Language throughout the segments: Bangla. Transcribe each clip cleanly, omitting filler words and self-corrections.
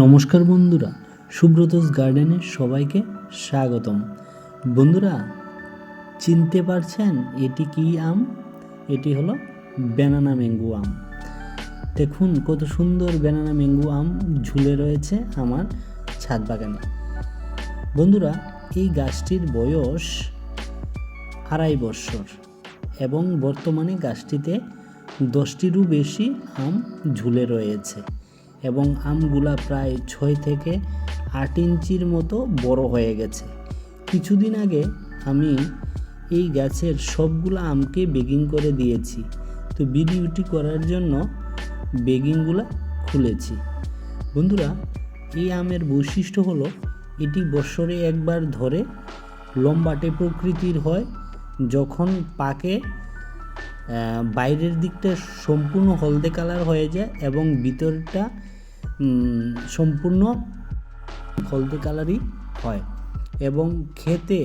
নমস্কার বন্ধুরা, সুব্রতস গার্ডেনে সবাইকে স্বাগতম। বন্ধুরা, চিনতে পারছেন এটি কি আম? এটি হলো ব্যানানা ম্যাঙ্গো আম। দেখুন কত সুন্দর ব্যানানা ম্যাঙ্গো আম ঝুলে রয়েছে আমার ছাদ বাগানে। বন্ধুরা, এই গাছটির বয়স 2.5 বছর এবং বর্তমানে গাছটিতে 10টিরও বেশি আম ঝুলে রয়েছে এবং আমগুলা প্রায় 6 থেকে 8 ইঞ্চির মতো বড় হয়ে গেছে। কিছুদিন আগে আমি এই গাছের সবগুলো আমকে বেগিং করে দিয়েছি, তো ভিডিওটি করার জন্য বেগিংগুলো খুলেছি। বন্ধুরা, এই আমের বৈশিষ্ট্য হলো এটি বছরে একবার ধরে লম্বাটে প্রকৃতির হয়। যখন পাকে বাইরের দিকটা সম্পূর্ণ হলদে কালার হয়ে যায় এবং ভিতরটা সম্পূর্ণ হলদে কালারই হয় এবং খেতে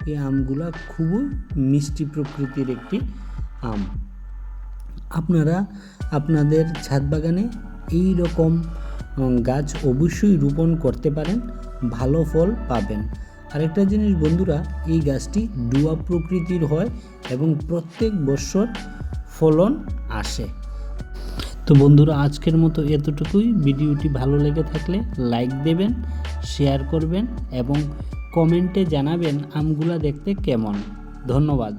এই আমগুলা খুবই মিষ্টি প্রকৃতির একটি আম। আপনারা আপনাদের ছাদ বাগানে এই রকম গাছ অবশ্যই রোপণ করতে পারেন, ভালো ফল পাবেন। আরেকটা জিনিস বন্ধুরা, এই গাছটি ডুয়া প্রকৃতির হয় এবং প্রত্যেক বছর ফলন আসে। তো বন্ধুরা, আজকের মতো এতটুকুই। ভিডিওটি ভালো লেগে থাকলে লাইক দেবেন, শেয়ার করবেন এবং কমেন্টে জানাবেন আমগুলা দেখতে কেমন। ধন্যবাদ।